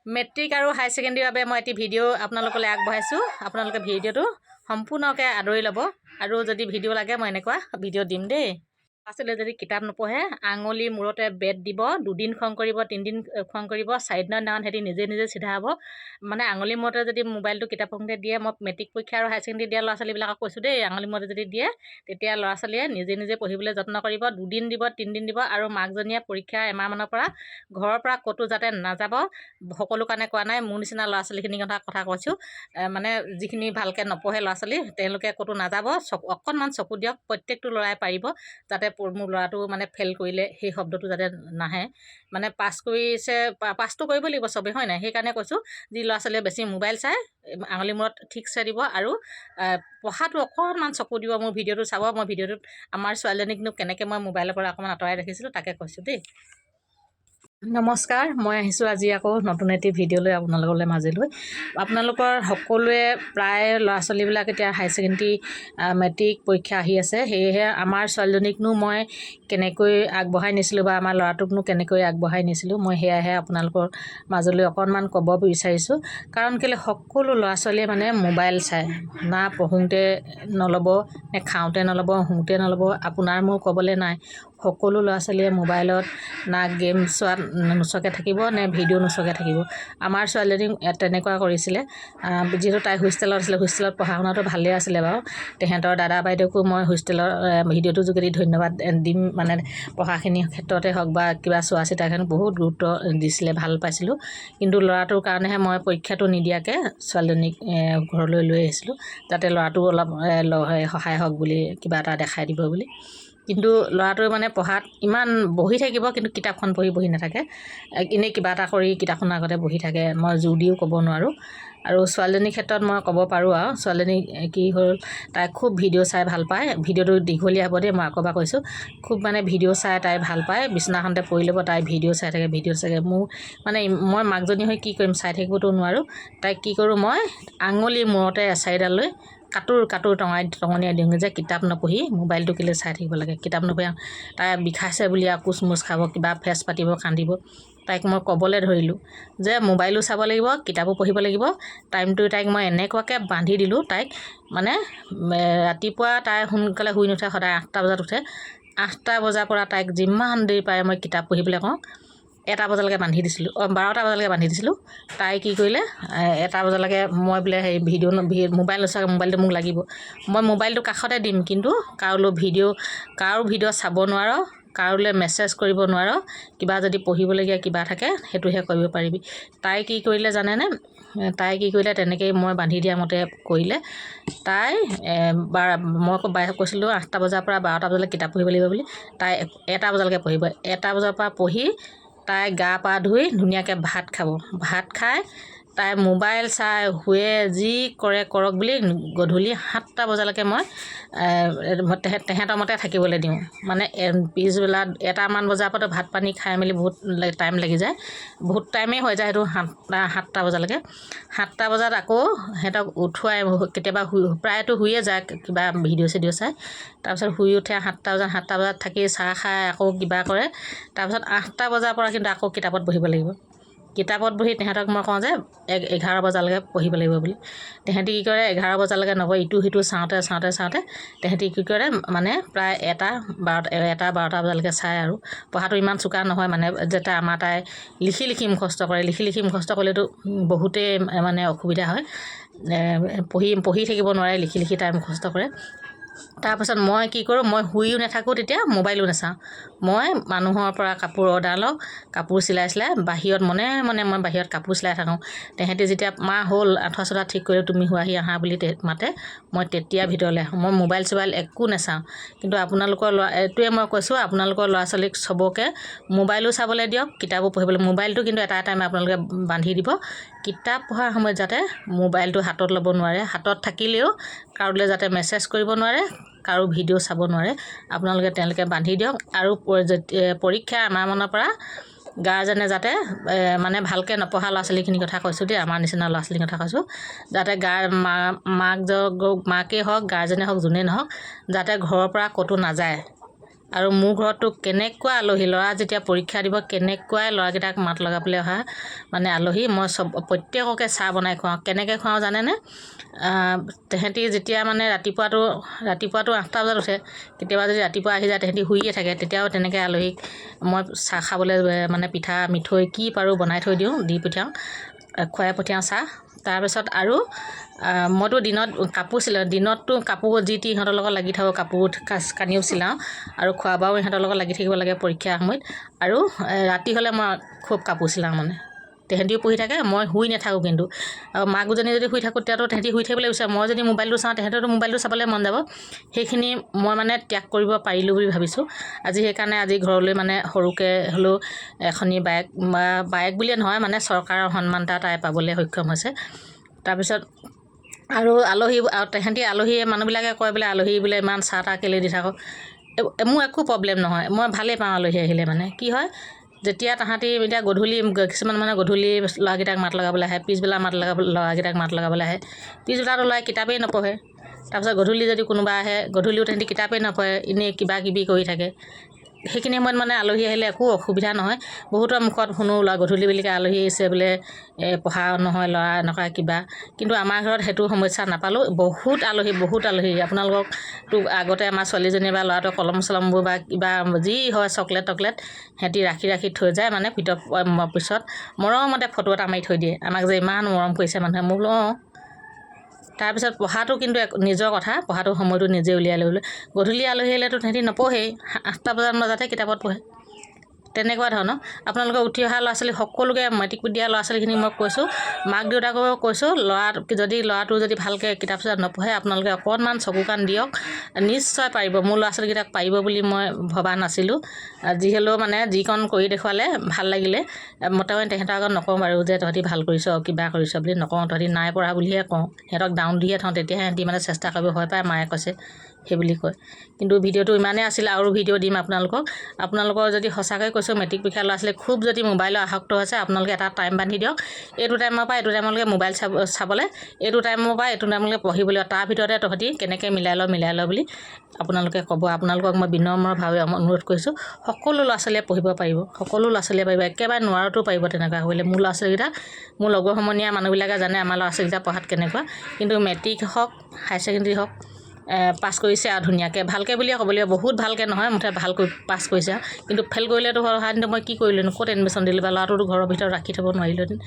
Matric আৰু হাই ছেকেণ্ডেৰীৰ বাবে মই এটি ভিডিঅ' আপোনালোকলৈ আগবঢ়াইছোঁ। আপোনালোকে ভিডিঅ'টো সম্পূৰ্ণকৈ আদৰি ল'ব আৰু যদি ভিডিঅ' লাগে মই এনেকুৱা ভিডিঅ' দিম দেই। আচলতে যদি কিতাপ নপঢ়ে আঙুলি মূৰতে বেট দিব, 2 দিন খং কৰিব, 3 দিন খং কৰিব, 4 দিনৰ দিনাখন সিহঁতি নিজে নিজে চিধা হ'ব। মানে আঙুলি মূৰতে যদি মোবাইলটো কিতাপ পঢ়োঁতে দিয়ে, মই মেট্ৰিক পৰীক্ষা আৰু হাই ছেকেণ্ডেৰী দিয়া ল'ৰা ছোৱালীবিলাকক কৈছোঁ দেই, আঙুলি মূৰতে যদি দিয়ে তেতিয়া ল'ৰা ছোৱালীয়ে নিজে নিজে পঢ়িবলৈ যত্ন কৰিব। 2 দিন দিব, 3 দিন দিব আৰু মাকজনীয়ে পৰীক্ষা এমাহমানৰ পৰা ঘৰৰ পৰা ক'তো যাতে নাযাব। সকলো কাৰণে কোৱা নাই, মোৰ নিচিনা ল'ৰা ছোৱালীখিনিৰ কথা কৈছোঁ। মানে যিখিনি ভালকৈ নপঢ়ে ল'ৰা ছোৱালী তেওঁলোকে ক'তো নাযাব। অকণমান চকু দিয়ক, প্ৰত্যেকটো ল'ৰাই পাৰিব যাতে মোৰ ল'ৰাটো মানে ফেইল কৰিলে সেই শব্দটো যাতে নাহে। মানে পাছটো কৰিব লাগিব চবেই, হয় নাই? সেইকাৰণে কৈছোঁ যি ল'ৰা ছোৱালীয়ে বেছি মোবাইল চাই আঙুলি মূৰত ঠিকছে দিব আৰু পঢ়াটো অকণমান চকু দিব। মোৰ ভিডিঅ'টো চাব। মই ভিডিঅ'টোত আমাৰ ছোৱালীজনীকনো কেনেকৈ মই মোবাইলৰ পৰা অকণমান আঁতৰাই ৰাখিছিলোঁ তাকে কৈছোঁ দেই। নমস্কাৰ, মই আহিছোঁ আজি আকৌ নতুন এটি ভিডিঅ' লৈ আপোনালোকৰ মাজলৈ। আপোনালোকৰ সকলোৱে প্ৰায় ল'ৰা ছোৱালীবিলাক এতিয়া হাই ছেকেণ্ডেৰী মেট্ৰিক পৰীক্ষা আহি আছে। সেয়েহে আমাৰ ছোৱালীজনীকনো মই কেনেকৈ আগবঢ়াই নিছিলোঁ বা আমাৰ ল'ৰাটোকনো কেনেকৈ আগবঢ়াই নিছিলোঁ, মই সেয়াহে আপোনালোকৰ মাজলৈ অকণমান ক'ব বিচাৰিছোঁ। কাৰণ কেলৈ সকলো ল'ৰা ছোৱালীয়ে মানে মোবাইল চায়, না পঢ়োঁতে নল'ব, নে খাওঁতে নল'ব, শুওঁতে নল'ব। আপোনাৰ মোৰ ক'বলৈ নাই, সকলো ল'ৰা ছোৱালীয়ে মোবাইলত না গেম চোৱাত নোচোৱাকৈ থাকিব, নে ভিডিঅ' নোচোৱাকৈ থাকিব। আমাৰ ছোৱালীজনীক তেনেকুৱা কৰিছিলে। যিহেতু তাই হোষ্টেলত আছিলে, হোষ্টেলত পঢ়া শুনাটো ভালেই আছিলে বাৰু। তেহেঁতৰ দাদা বাইদেউকো মই হোষ্টেলৰ ভিডিঅ'টোৰ যোগেদি ধন্যবাদ দিম। মানে পঢ়াখিনিৰ ক্ষেত্ৰতে হওক বা কিবা চোৱা চিতাৰ কাৰণে বহুত গুৰুত্ব দিছিলে, ভাল পাইছিলোঁ। কিন্তু ল'ৰাটোৰ কাৰণেহে মই পৰীক্ষাটো নিদিয়াকৈ ছোৱালীজনীক ঘৰলৈ লৈ আহিছিলোঁ, যাতে ল'ৰাটো অলপ সহায় হওক বুলি, কিবা এটা দেখাই দিব বুলি। কিন্তু ল'ৰাটোৱে মানে পঢ়াত ইমান বহি থাকিব, কিন্তু কিতাপখন পঢ়ি নাথাকে। এনেই কিবা এটা কৰি কিতাপখনৰ আগতে বহি থাকে। মই জোৰ দিও ক'ব নোৱাৰোঁ। আৰু ছোৱালীজনীৰ ক্ষেত্ৰত মই ক'ব পাৰোঁ আৰু ছোৱালীজনী কি হ'ল, তাই খুব ভিডিঅ' চাই ভাল পায়। ভিডিঅ'টো দীঘলীয়া হ'ব দেই, মই আকৌ এবাৰ কৈছোঁ। খুব মানে ভিডিঅ' চাই তাই ভাল পায়। বিছনাখনতে পৰি ল'ব, তাই ভিডিঅ' চাই থাকে, ভিডিঅ' চাই থাকে। মোৰ মানে মই মাকজনী হৈ কি কৰিম, চাই থাকিবতো নোৱাৰোঁ। তাইক কি কৰোঁ, মই আঙুলি মূৰতে এচাৰিডাল লৈ কাটোৰ টঙনিয়াই দিওঁ যে কিতাপ নপঢ়ি মোবাইলটো কেলৈ চাই থাকিব লাগে। কিতাপ নপঢ়ি তাই বিষাইছে বুলি আৰু কোচমোচ খাব, কিবা ফেচ পাতিব, কান্দিব। তাইক মই ক'বলৈ ধৰিলোঁ যে মোবাইলো চাব লাগিব, কিতাপো পঢ়িব লাগিব। টাইমটো তাইক মই এনেকুৱাকৈ বান্ধি দিলোঁ। তাইক মানে ৰাতিপুৱা তাই সোনকালে শুই নুঠে, সদায় 8টা বজাত উঠে। 8টা বজাৰ পৰা তাইক যিমান দেৰি পাৰে মই কিতাপ পঢ়িবলৈ কওঁ। 1টা বজালৈকে বান্ধি দিছিলোঁ, 12টা বজালৈকে বান্ধি দিছিলোঁ। তাই কি কৰিলে, 1টা বজালৈকে মই বোলে মোবাইল নোচোৱাকৈ, মোবাইলটো মোক লাগিব। মই মোবাইলটো কাষতে দিম, কিন্তু কাৰো ভিডিঅ' চাব নোৱাৰ, কাৰোলৈ মেছেজ কৰিব নোৱাৰ, কিবা যদি পঢ়িবলগীয়া কিবা থাকে সেইটোহে কৰিব পাৰিবি। তাই কি কৰিলে জানেনে? তাই কি কৰিলে, তেনেকৈয়ে মই বান্ধি দিয়া মতে কৰিলে। তাই মই কৈছিলোঁ 8টা বজাৰ পৰা 12টা বজালৈ কিতাপ পঢ়িব লাগিব বুলি। তাই 1টা বজালৈকে পঢ়িব। 1টা বজাৰ পৰা পঢ়ি তাই গা পা ধুই ধুনীয়াকৈ ভাত খাব। ভাত খাই তাই মোবাইল চাই শুৱে, যি কৰে কৰক বুলি গধূলি 7টা বজালৈকে মই তেহেঁতৰ মতে থাকিবলৈ দিওঁ। মানে পিছবেলা 1টামান বজাৰ পৰা ভাত পানী খাই মেলি বহুত টাইম লাগি যায়, বহুত টাইমেই হৈ যায় সেইটো 7টা বজালৈকে। 7টা বজাত আকৌ সিহঁতক উঠুৱাই, কেতিয়াবা প্ৰায়তো শুয়ে যায় কিবা ভিডিঅ' চিডিঅ' চাই। তাৰপিছত শুই উঠে 7টা বজাত থাকি চাহ খাই আকৌ কিবা কৰে। তাৰপিছত 8টা বজাৰ পৰা কিন্তু আকৌ কিতাপত বহিব লাগিব। কিতাপত বহি তেহেঁতক মই কওঁ যে 11 বজালৈকে পঢ়িব লাগিব বুলি। তেহেঁতি কি কৰে, 11 বজালৈকে নপঢ়ে, ইটো সিটো চাওঁতে তেহেঁতি কি কৰে, মানে প্ৰায় 1টা 12টা বজালৈকে চায়। আৰু পঢ়াটো ইমান চোকা নহয়, মানে যেতিয়া আমাৰ তাই লিখি মুখস্থ কৰে। লিখি মুখস্থ কৰিলেতো বহুতেই মানে অসুবিধা হয়। পঢ়ি থাকিব নোৱাৰে, লিখি তাই মুখস্থ কৰে। তাৰপাছত মই কি কৰোঁ, মই শুইও নাথাকোঁ, তেতিয়া মোবাইলো নাচাওঁ। মই মানুহৰ পৰা কাপোৰ অৰ্ডাৰ লওঁ, কাপোৰ চিলাই বাহিৰত মনে মই বাহিৰত কাপোৰ চিলাই থাকোঁ। তেহেঁতি যেতিয়া মা হ'ল, আঁঠুৱা চাঠুৱা ঠিক কৰি তুমি শুৱাহি আহা বুলি মাতে, মই তেতিয়া ভিতৰলৈ আহোঁ। মই মোবাইল চোবাইল একো নাচাওঁ। কিন্তু আপোনালোকৰ এইটোৱে মই কৈছোঁ, আপোনালোকৰ ল'ৰা ছোৱালীক চবকে মোবাইলো চাবলৈ দিয়ক, কিতাপো পঢ়িবলৈ। মোবাইলটো কিন্তু এটা টাইম আপোনালোকে বান্ধি দিব। কিতাপ পঢ়াৰ সময়ত যাতে মোবাইলটো হাতত ল'ব নোৱাৰে, হাতত থাকিলেও কাৰোলৈ যাতে মেছেজ কৰিব নোৱাৰে, কাৰো ভিডিঅ' চাব নোৱাৰে। তেওঁলোকে বান্ধি দিয়ক। আৰু পৰীক্ষা এমাহমানৰ পৰা গাৰ্জেনে যাতে মানে ভালকৈ নপঢ়া ল'ৰা ছোৱালীখিনিৰ কথা কৈছোঁ দেই, আমাৰ নিচিনা ল'ৰা ছোৱালীৰ কথা কৈছোঁ, যাতে মাকেই হওক, গাৰ্জেনে হওক, যোনেই নহওক, যাতে ঘৰৰ পৰা ক'তো নাযায়। আৰু মোৰ ঘৰতো কেনেকুৱা আলহী ল'ৰা যেতিয়া পৰীক্ষা দিব কেনেকুৱাই ল'ৰাকেইটাক মাত লগাবলৈ অহা মানে আলহী মই প্ৰত্যেককে চাহ বনাই খুৱাওঁ কেনেকৈ খুৱাওঁ জানেনে তেহেঁতি যেতিয়া মানে ৰাতিপুৱাটো 8টা বজাত উঠে কেতিয়াবা যদি ৰাতিপুৱা আহি যায় তেহেঁতি শুইয়ে থাকে তেতিয়াও তেনেকৈ আলহীক মই চাহ খাবলৈ মানে পিঠা মিঠৈ কি পাৰোঁ বনাই থৈ দিওঁ দি পঠিয়াওঁ খুৱাই পঠিয়াওঁ চাহ তাৰপিছত আৰু মইতো দিনততো কাপোৰ যি টি ইহঁতৰ লগত লাগি থাকোঁ কাপোৰ কানিও চিলাওঁ আৰু খোৱা বোৱাও ইহঁতৰ লগত লাগি থাকিব লাগে পৰীক্ষাৰ সময়ত আৰু ৰাতি হ'লে মই খুব কাপোৰ চিলাওঁ মানে তেহেঁতিও পঢ়ি থাকে মই শুই নাথাকোঁ কিন্তু আৰু মাকজনী যদি শুই থাকোঁ তেতিয়াতো তেহেঁতি শুই থাকিবলৈ বিচাৰে মই যদি মোবাইলটো চাওঁ তেহেঁতৰতো মোবাইলটো চাবলৈ মন যাব সেইখিনি মই মানে ত্যাগ কৰিব পাৰিলোঁ বুলি ভাবিছোঁ সেইকাৰণে আজি ঘৰলৈ মানে সৰুকৈ হ'লেও এখনি বাইক বুলিয়ে নহয় মানে চৰকাৰৰ সন্মান এটা তাই পাবলৈ সক্ষম হৈছে তাৰপিছত আৰু তেহেঁতি মানুহবিলাকে কয় বোলে আলহী বোলে ইমান চাহ তাহ কেলৈ দি থাকক মোৰ একো প্ৰব্লেম নহয় মই ভালেই পাওঁ আলহী আহিলে মানে কি হয় যেতিয়া তাহাঁতি এতিয়া গধূলি কিছুমান মানে গধূলি ল'ৰাকেইটাক মাত লগাবলৈ আহে পিছবেলা ল'ৰাকেইটাক মাত লগাবলৈ আহে পিছবেলাটো ল'ৰাই কিতাপেই নপঢ়ে তাৰপিছত গধূলি যদি কোনোবা আহে গধূলিও তেহেঁতি কিতাপেই নপঢ়ে এনেই কিবা কিবি কৰি থাকে সেইখিনি সময়ত মানে আলহী আহিলে একো অসুবিধা নহয় বহুতৰ মুখত শুনো গধূলি বেলিকৈ আলহী আহিছে বোলে পঢ়া নহয় ল'ৰা এনেকুৱা কিবা কিন্তু আমাৰ ঘৰত সেইটো সমস্যা নাপালোঁ বহুত আলহী আপোনালোককতো আগতে আমাৰ ছোৱালীজনী বা ল'ৰাটোৰ কলম চলমবোৰ বা কিবা যি হয় চকলেট সিহঁতি ৰাখি থৈ যায় মানে পিছত মৰমতে ফটো এটা মাৰি থৈ দিয়ে আমাক যে ইমান মৰম কৰিছে মানুহে মোক তাৰপিছত পঢ়াটো কিন্তু নিজৰ কথা পঢ়াটো সময়টো নিজে উলিয়াই ল'বলৈ গধূলি আলহী আহিলেতো তেহেঁতি নপঢ়েই 8টা বজাতহে কিতাপত পঢ়ে তেনেকুৱা ধৰণৰ আপোনালোকে উঠি অহা ল'ৰা ছোৱালী সকলোকে মেট্ৰিক দিয়া ল'ৰা ছোৱালীখিনি মই কৈছোঁ মাক দেউতাককো কৈছোঁ ল'ৰাটো যদি ভালকৈ কিতাপ চিতাপ নপঢ়ে আপোনালোকে অকণমান চকু কাণ দিয়ক নিশ্চয় পাৰিব মোৰ ল'ৰা ছোৱালীকেইটাক পাৰিব বুলি মই ভবা নাছিলোঁ যি হ'লেও মানে যিকণ কৰি দেখুৱালে ভাল লাগিলে মই তেহেঁতৰ আগত নকওঁ বাৰু যে তহঁতি ভাল কৰিছ কিবা কৰিছ বুলি নকওঁ তহঁতি নাই পঢ়া বুলিহে কওঁ সিহঁতক ডাউন দিহে থওঁ তেতিয়াহে সিহঁতি মানে চেষ্টা কৰিব হয় পায় মায়ে কৈছে সেইবুলি কয় কিন্তু ভিডিঅ'টো ইমানেই আছিলে আৰু ভিডিঅ' দিম আপোনালোকৰ যদি সঁচাকৈ কৈছোঁ মেট্ৰিক পৰীক্ষা ল'ৰা ছোৱালী খুব যদি মোবাইলৰ আসক্ত হৈছে আপোনালোকে এটা টাইম বান্ধি দিয়ক এইটো টাইমৰ পৰা এইটো টাইমলৈকে মোবাইল চাবলৈ এইটো টাইমৰ পৰা এইটো টাইমলৈকে পঢ়িবলৈ তাৰ ভিতৰতে তহঁতি কেনেকৈ মিলাই ল বুলি আপোনালোকে ক'ব আপোনালোকক মই বিনম্ৰভাৱে অনুৰোধ কৰিছোঁ সকলো ল'ৰা ছোৱালীয়ে পঢ়িব পাৰিব একেবাৰে নোৱাৰোতো পাৰিব তেনেকুৱা কৰিলে মোৰ ল'ৰা ছোৱালীকেইটা মোৰ লগৰ সমনীয়া মানুহবিলাকে জানে আমাৰ ল'ৰা ছোৱালীকেইটা পঢ়াত কেনেকুৱা কিন্তু মেট্ৰিক হওক হায়াৰ ছেকেণ্ডেৰী হওক পাছ কৰিছে আৰু ধুনীয়াকৈ ভালকৈ বুলিয়ে ক'ব লাগিব বহুত ভালকৈ নহয় মুঠতে ভালকৈ পাছ কৰিছে কিন্তু ফেইল কৰিলেতো কিন্তু মই কি কৰিলোঁনো ক'ত এডমিশ্যন দিলোঁ বা ল'ৰাটোতো ঘৰৰ ভিতৰত ৰাখি থ'ব নোৱাৰিলোঁহেঁতেন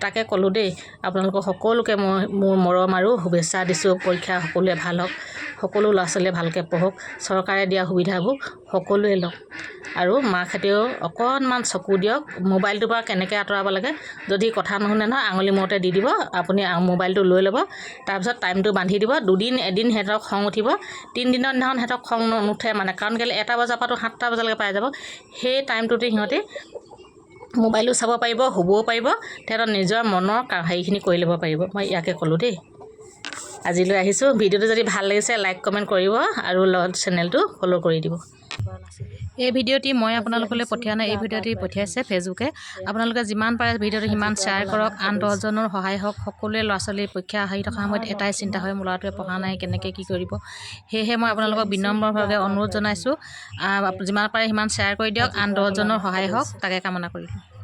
তাকে ক'লোঁ দেই আপোনালোকক সকলোকে মই মোৰ মৰম আৰু শুভেচ্ছা দিছোঁ পৰীক্ষা সকলোৱে ভাল হওক সকলো ল'ৰা ছোৱালীয়ে ভালকৈ পঢ়ক চৰকাৰে দিয়া সুবিধাবোৰ সকলোৱে লওক আৰু মাকহঁতেও অকণমান চকু দিয়ক মোবাইলটোৰ পৰা কেনেকৈ আঁতৰাব লাগে যদি কথা নুশুনে নহয় আঙুলি মূৰতে দি দিব আপুনি মোবাইলটো লৈ ল'ব তাৰপিছত টাইমটো বান্ধি দিব এদিন সিহঁতক খং উঠিব 3 দিনৰ দিনাখন সিহঁতক খং নুঠে মানে কাৰণ কেলৈ 1টা বজাৰ পৰাতো 7টা বজালৈকে পাই যাব সেই টাইমটোতে সিহঁতে মোবাইলো চাব পাৰিব শুবও পাৰিব তেহেঁতৰ নিজৰ মনৰ হেৰিখিনি কৰি ল'ব পাৰিব মই ইয়াকে ক'লোঁ দেই আজিলৈ আহিছোঁ ভিডিঅ'টো যদি ভাল লাগিছে লাইক কমেণ্ট কৰিব আৰু চেনেলটো ফ'ল' কৰি দিব এই ভিডিঅ'টি মই আপোনালোকলৈ পঠিওৱা নাই এই ভিডিঅ'টি পঠিয়াইছে ফেচবুকে আপোনালোকে যিমান পাৰে ভিডিঅ'টো সিমান শ্বেয়াৰ কৰক আন 10জনৰ সহায় হওক সকলোৱে ল'ৰা ছোৱালীৰ পৰীক্ষা আহি থকা সময়ত এটাই চিন্তা হয় মোৰ ল'ৰাটোৱে পঢ়া নাই কেনেকৈ কি কৰিব সেয়েহে মই আপোনালোকক বিনম্ৰভাৱে অনুৰোধ জনাইছোঁ যিমান পাৰে সিমান শ্বেয়াৰ কৰি দিয়ক আন 10জনৰ সহায় হওক তাকে কামনা কৰিলোঁ